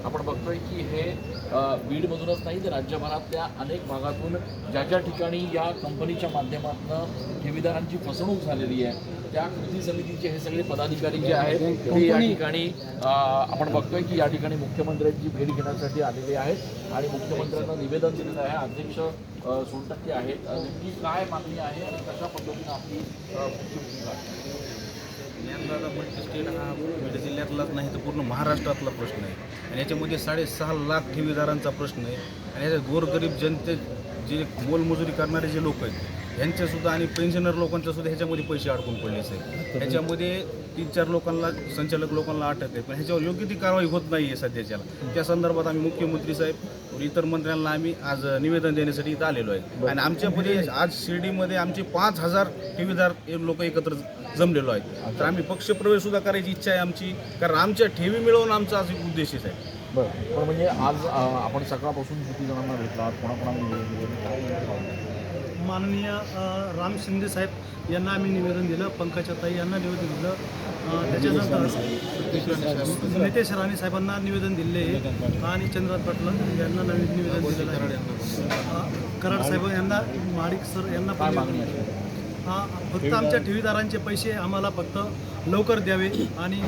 आपण बघतोय की हे बीडमधूनच नाही तर राज्यभरातल्या अनेक भागातून ज्या ज्या ठिकाणी या कंपनीच्या माध्यमातून ठेवीदारांची फसवणूक झालेली आहे त्या कृती समितीचे हे सगळे पदाधिकारी जे आहेत ते या ठिकाणी आपण बघतोय की या ठिकाणी मुख्यमंत्र्यांची भेट घेण्यासाठी आलेले आहेत आणि मुख्यमंत्र्यांना निवेदन दिलेलं आहे। अध्यक्ष सोनटक्के आहेत, नेमकी काय मागणी आहे आणि कशा पद्धतीने आपली पुढची भूमिका आहे? ज्ञानदाता मल्टीस्टेट हा बीड जिल्ह्यातलाच नाही तर पूर्ण महाराष्ट्रातला प्रश्न आहे आणि याच्यामध्ये 6.5 लाख ठेवीदारांचा प्रश्न आहे आणि याच्यात गोरगरीब जनते जे मोलमजुरी करणारे जे लोक आहेत यांच्यासुद्धा आणि पेन्शनर लोकांच्यासुद्धा ह्याच्यामध्ये पैसे अडकून पडलेच आहेत। ह्याच्यामध्ये 3-4 लोकांना संचालक लोकांना अटक आहे पण ह्याच्यावर योग्य ती कारवाई होत नाही आहे सध्याच्याला। त्या संदर्भात आम्ही मुख्यमंत्री साहेब इतर मंत्र्यांना आम्ही आज निवेदन देण्यासाठी इथं आलेलो आहे आणि आमच्यामध्ये आज शिर्डीमध्ये आमचे 5,000 ठेवीदार लोक एकत्र जमलेलो आहेत। तर आम्ही पक्षप्रवेशसुद्धा करायची इच्छा आहे आमची, कारण आमच्या ठेवी मिळवून आमचा आज उद्देशच आहे। बरं, पण म्हणजे आज आपण सकाळपासून किती जणांना भेटला, कोणाकोणाला माननीय राम शिंदे साहेब यांना आम्ही निवेदन दिलं, पंकजाताई यांना निवेदन दिलं, त्याच्यानंतर नितेश राणे साहेबांना निवेदन दिले आणि चंद्रकांत पाटील यांना निवेदन दिलेलं आहे। कराड साहेब यांना, माडिक सर यांना पण फक्त आमच्या ठेवीदारांचे पैसे आम्हाला फक्त लवकर द्यावे आणि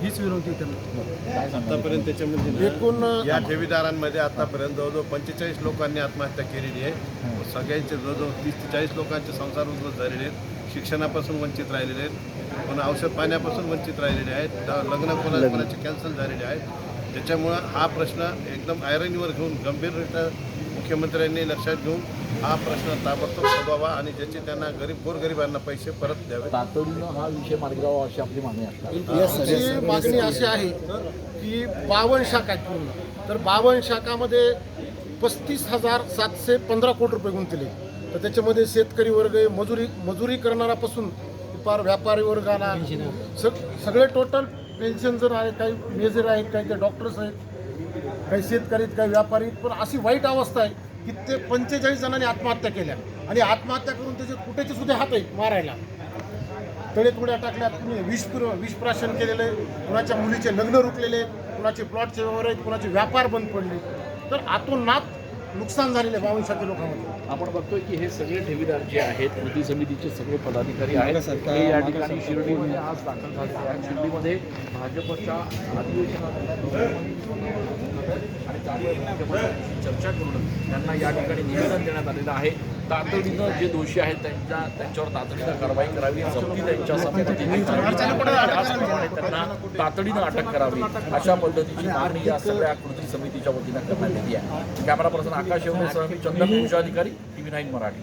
हीच विनंती त्यांना। आतापर्यंत त्याच्यामध्ये एकूण या ठेवीदारांमध्ये आतापर्यंत जवळजवळ 45 लोकांनी आत्महत्या केलेली आहे। सगळ्यांचे जवळजवळ 30 ते 40 लोकांचे संसार उद्ध्वस्त झालेले आहेत, शिक्षणापासून वंचित राहिलेले आहेत, पुन्हा औषध पाण्यापासून वंचित राहिलेले आहेत, लग्न कोणाचे कॅन्सल झालेले आहेत। त्याच्यामुळं हा प्रश्न एकदम आयरनीवर घेऊन गंभीररित्या मुख्यमंत्र्यांनी लक्षात घेऊन हा प्रश्न ताबडतोब सोडवावा आणि ज्याचे त्यांना गोरगरिबांना पैसे परत द्यावे, तातडीनं हा विषय मार्गी लावावा अशी आपली मागणी असते। याची मागणी अशी आहे की 52 शाखा आहेत पूर्ण, तर 52 शाखामध्ये 35,715 कोटी रुपये गुंतले। तर त्याच्यामध्ये शेतकरी वर्ग, मजुरी करणारापासून फार व्यापारी वर्गाला सगळे टोटल पेन्शन जर आहे, काही मेजर आहेत, काही डॉक्टर्स आहेत, काही शेतकरी आहेत, काही व्यापारी आहेत, पण अशी वाईट अवस्था आहे की ते 45 जणांनी आत्महत्या केल्या आणि आत्महत्या करून त्याचे कुठेचे सुद्धा हात आहेत मारायला, तळे तुड्या टाकल्यात, कुणी विषप्राशन केलेलं आहे, कुणाच्या मुलीचे लग्न रुकलेले आहेत, कुणाचे प्लॉटचे व्यवहार आहेत, कुणाचे व्यापार बंद पडले, तर आतोनात नुकसान झालेले 52 लोकांमध्ये। आपण बघतोय की हे सगळे ठेवीदार जे आहेत कृती समितीचे सगळे पदाधिकारी आहेत हे या ठिकाणी शिर्डीमध्ये आज दाखल झाले आहेत। शिर्डीमध्ये भाजपच्या आणि त्यामुळे मुख्यमंत्र्यांची चर्चा करून त्यांना या ठिकाणी निवेदन देण्यात आलेलं आहे। तातडीनं जे दोषी आहेत त्यांच्यावर तातडीनं कारवाई करावी, जप्ती त्यांच्या संपत्तीने त्यांना तातडीनं अटक करावी अशा पद्धतीची मागणी या सगळ्या कृती समितीच्या वतीनं करण्यात आली आहे। कॅमेरा पर्सन आकाश येवलेसह मी चंदन अधिकारी TV9 मराठी।